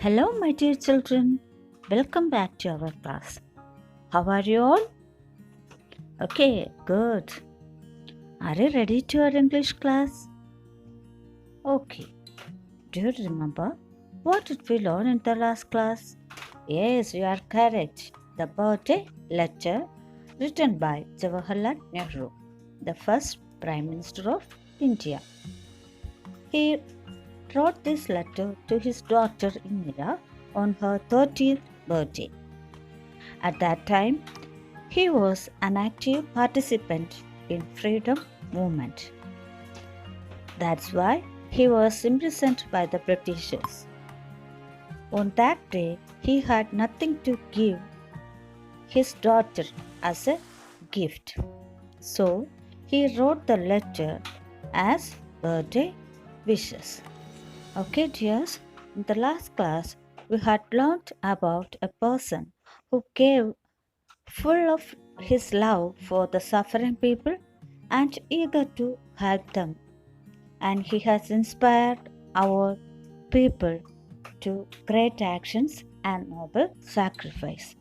Hello, my dear children. Welcome back to our class. How are you all? Okay, good. Are you ready to our English class? Okay. Do you remember what did we learn in the last class? Yes, you are correct. The birthday letter written by Jawaharlal Nehru, the first Prime Minister of India. He wrote this letter to his daughter Indira on her 30th birthday. At that time, he was an active participant in freedom movement. That's why he was imprisoned by the Britishers. On that day, he had nothing to give his daughter as a gift. So he wrote the letter as birthday wishes. Okay, dears, in the last class, we had learned about a person who gave full of his love for the suffering people and eager to help them. And he has inspired our people to great actions and noble sacrifice.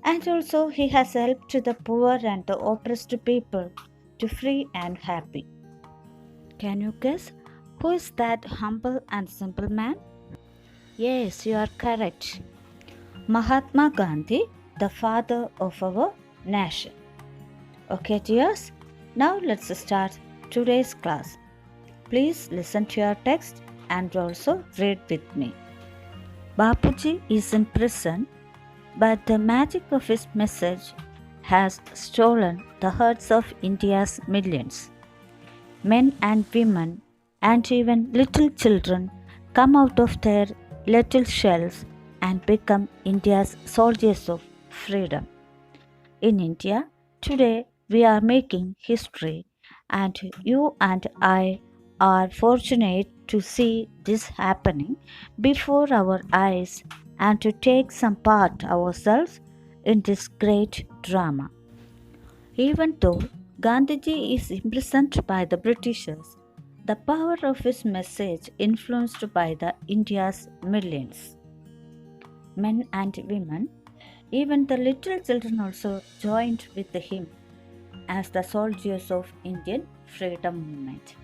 And also, he has helped the poor and the oppressed people to free and happy. Can you guess who is that humble and simple man? Yes, you are correct. Mahatma Gandhi, the father of our nation. Okay, dears, now let's start today's class. Please listen to your text and also read with me. Bapuji is in prison, but the magic of his message has stolen the hearts of India's millions. Men and women and even little children come out of their little shells and become India's soldiers of freedom. In India, today we are making history, and you and I are fortunate to see this happening before our eyes and to take some part ourselves in this great drama. Even though Gandhiji is imprisoned by the Britishers, the power of his message influenced by the India's millions. Men and women, even the little children also joined with him as the soldiers of Indian freedom movement.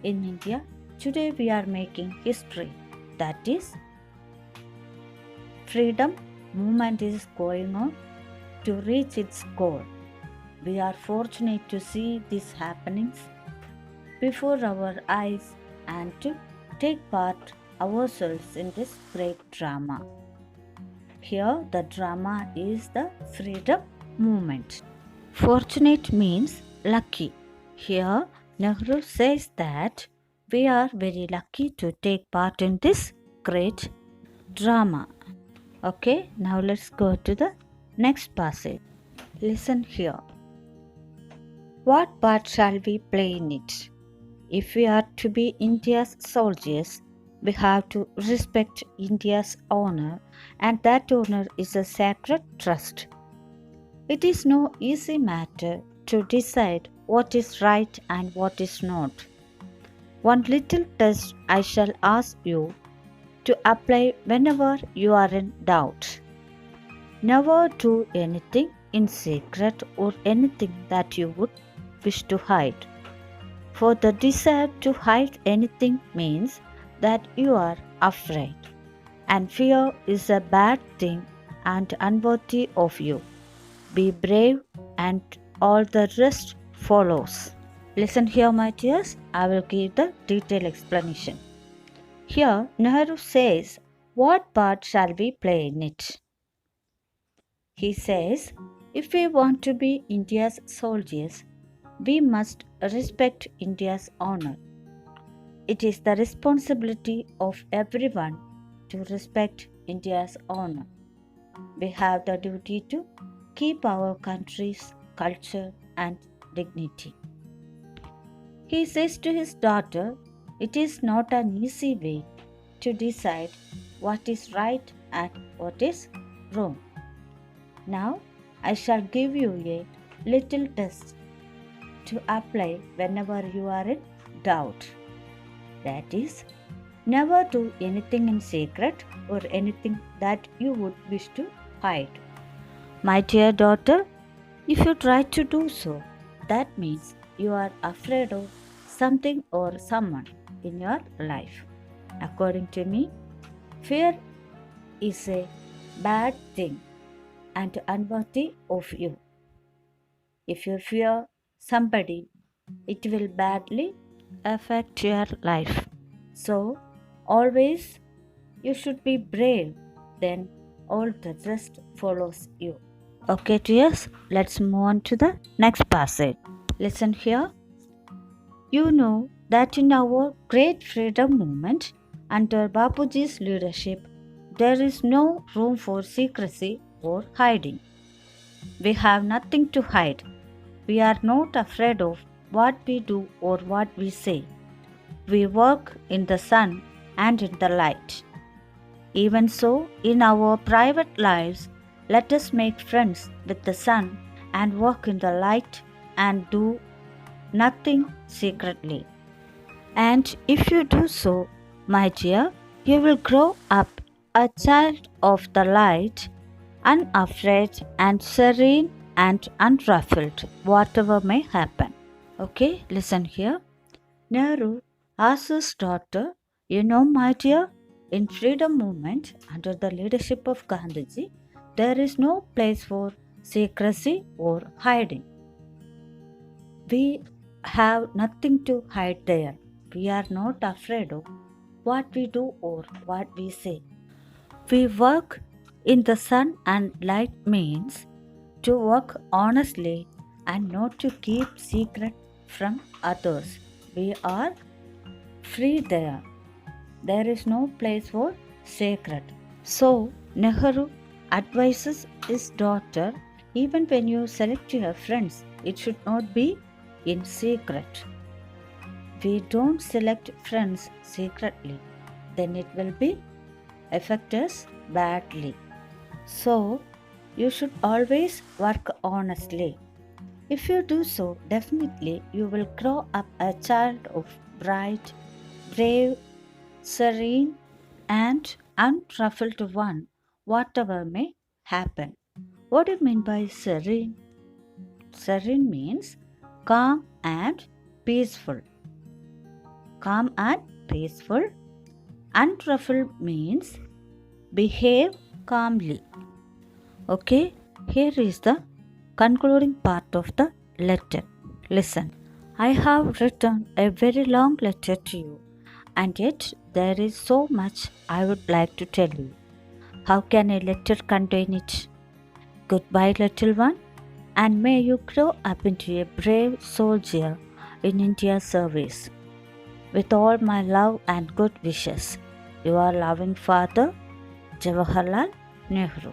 In India, today we are making history. That is, freedom movement is going on to reach its goal. We are fortunate to see these happenings before our eyes and to take part ourselves in this great drama. Here, the drama is the freedom movement. Fortunate means lucky. Here, Nehru says that we are very lucky to take part in this great drama. Okay, now let's go to the next passage. Listen here. What part shall we play in it? If we are to be India's soldiers, we have to respect India's honor, and that honor is a sacred trust. It is no easy matter to decide what is right and what is not. One little test I shall ask you to apply whenever you are in doubt. Never do anything in secret or anything that you would wish to hide. For the desire to hide anything means that you are afraid, and fear is a bad thing and unworthy of you. Be brave, and all the rest follows. Listen here, my dears, I will give the detailed explanation. Here, Nehru says, what part shall we play in it? He says, if we want to be India's soldiers, we must respect India's honor. It is the responsibility of everyone to respect India's honor. We have the duty to keep our country's culture and dignity. He says to his daughter, it is not an easy way to decide what is right and what is wrong. Now, I shall give you a little test to apply whenever you are in doubt. That is, Never do anything in secret or anything that you would wish to hide. My dear daughter, if you try to do so, that means you are afraid of something or someone in your life. According to me, fear is a bad thing and unworthy of you. If you fear somebody, it will badly affect your life. So, always you should be brave, then all the rest follows you. Okay, dears, let's move on to the next passage. Listen here. You know that in our great freedom movement under Bapuji's leadership, there is no room for secrecy or hiding. We have nothing to hide. We are not afraid of what we do or what we say. We work in the sun and in the light. Even so, in our private lives, let us make friends with the sun and walk in the light and do nothing secretly. And if you do so, my dear, you will grow up a child of the light, unafraid and serene and unruffled, whatever may happen. Okay, listen here. Nehru asked his daughter, you know, my dear, in freedom movement under the leadership of Gandhiji, there is no place for secrecy or hiding. We have nothing to hide there. We are not afraid of what we do or what we say. We work in the sun and light means to work honestly and not to keep secret from others. We are free there. There is no place for secret. So, Nehru advises his daughter, even when you select your friends, it should not be in secret. We don't select friends secretly, then it will be affect us badly. So, you should always work honestly. If you do so, definitely you will grow up a child of bright, brave, serene, and unruffled one, whatever may happen. What do you mean by serene? Serene means calm and peaceful. Calm and peaceful. Unruffled means behave calmly. Okay, here is the concluding part of the letter. Listen, I have written a very long letter to you, and yet there is so much I would like to tell you. How can a letter contain it? Goodbye, little one, and may you grow up into a brave soldier in India's service. With all my love and good wishes, your loving father, Jawaharlal Nehru.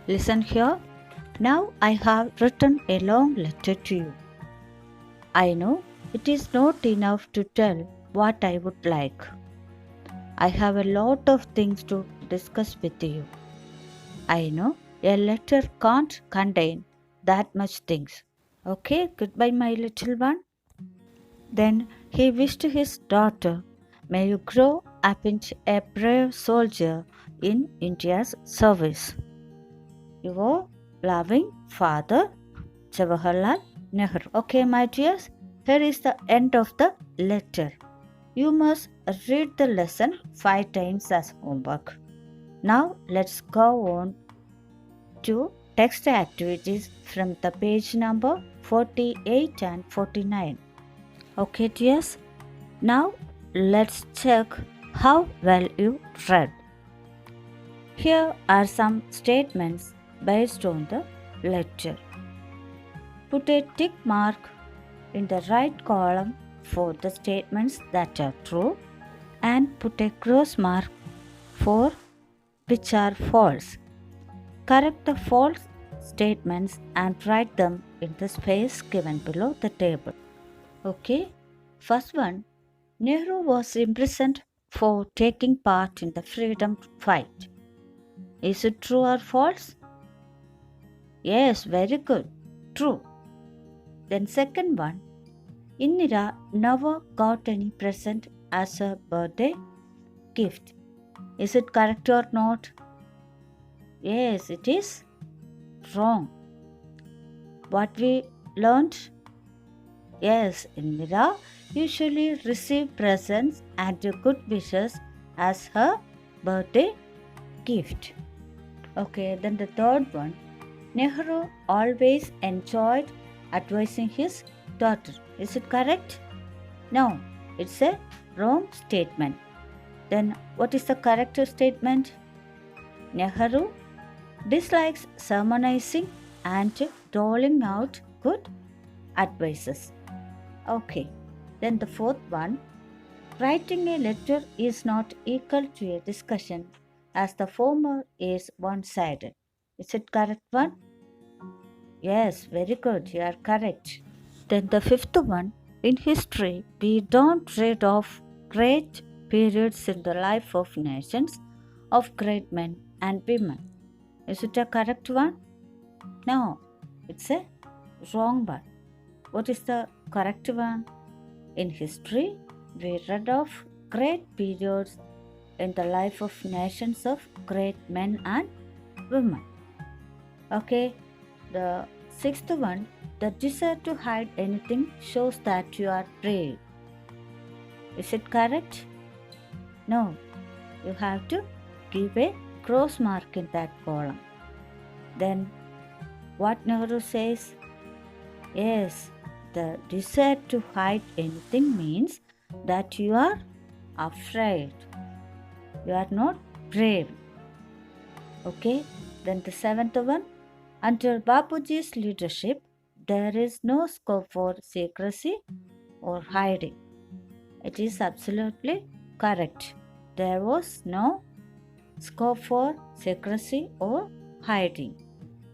Listen here. Now I have written a long letter to you. I know it is not enough to tell what I would like. I have a lot of things to discuss with you. I know a letter can't contain that much things. Okay, goodbye, my little one. Then he wished his daughter, may you grow up into a brave soldier in India's service. Your loving father, Jawaharlal Nehru. Okay, my dears, here is the end of the letter. You must read the lesson 5 times as homework. Now let's go on to text activities from the page number 48 and 49. Okay, dears. Now let's check how well you read. Here are some statements based on the letter. Put a tick mark in the right column for the statements that are true and put a cross mark for which are false. Correct the false statements and write them in the space given below the table. Okay, first one, Nehru was imprisoned for taking part in the freedom fight. Is it true or false? Yes, very good. True. Then second one, Indira never got any present as her birthday. gift. Is it correct or not? Yes, it is wrong. What we learned? Yes, Indira usually receive presents and good wishes as her birthday gift. Okay, then the third one. Nehru always enjoyed advising his daughter. Is it correct? No, it's a wrong statement. Then what is the correct statement? Nehru dislikes sermonizing and doling out good advices. Okay, then the fourth one. Writing a letter is not equal to a discussion as the former is one-sided. Is it correct one? Yes, very good. You are correct. Then the fifth one. In history, we don't read of great periods in the life of nations, of great men and women. Is it a correct one? No, it's a wrong one. What is the correct one? In history, we read of great periods in the life of nations of great men and women. Okay, the sixth one, the desire to hide anything shows that you are brave. Is it correct? No, you have to give a cross mark in that column. Then what Nehru says? Yes, the desire to hide anything means that you are afraid. You are not brave. Okay, then the seventh one. Under Bapuji's leadership, there is no scope for secrecy or hiding. It is absolutely correct. There was no scope for secrecy or hiding.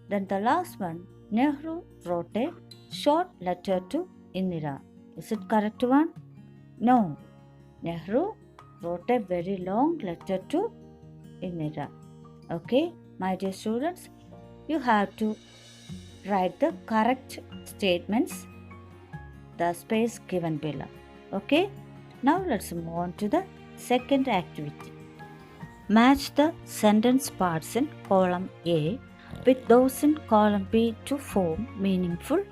Then the last one, Nehru wrote a short letter to Indira. Is it correct one? No. Nehru wrote a very long letter to Indira. Okay, my dear students, you have to write the correct statements, the space given below. Okay, now let's move on to the second activity. Match the sentence parts in column A with those in column B to form meaningful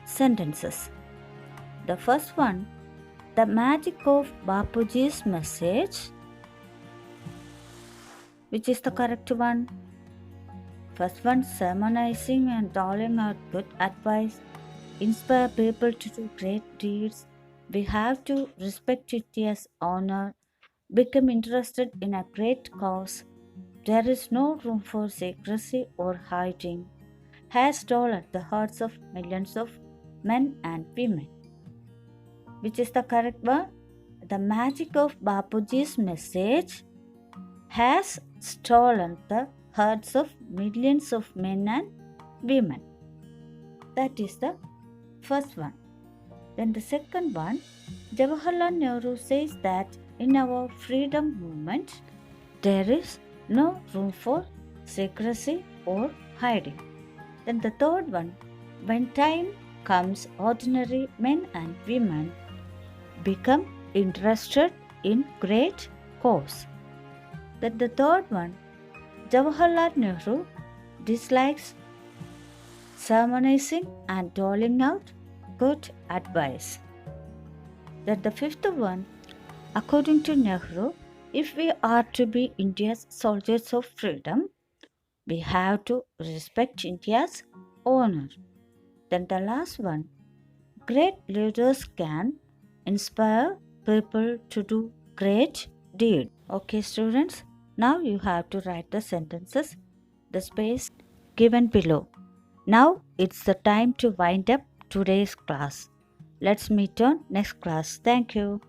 sentences. The first one, the magic of Bapuji's message. Which is the correct one? First one, sermonizing and doling out good advice, inspire people to do great deeds. We have to respect India's honor, become interested in a great cause. There is no room for secrecy or hiding. Has stolen the hearts of millions of men and women. Which is the correct one? The magic of Bapuji's message has stolen the hearts of millions of men and women. That is the first one. Then the second one, Jawaharlal Nehru says that in our freedom movement, there is no room for secrecy or hiding. Then the third one, when time comes, ordinary men and women become interested in great cause. Then the third one, Jawaharlal Nehru dislikes sermonizing and doling out good advice. Then the fifth one, according to Nehru, if we are to be India's soldiers of freedom, we have to respect India's honor. Then the last one, great leaders can inspire people to do great deeds. Okay, students, now you have to write the sentences, the space given below. Now it's the time to wind up today's class. Let's meet on next class. Thank you.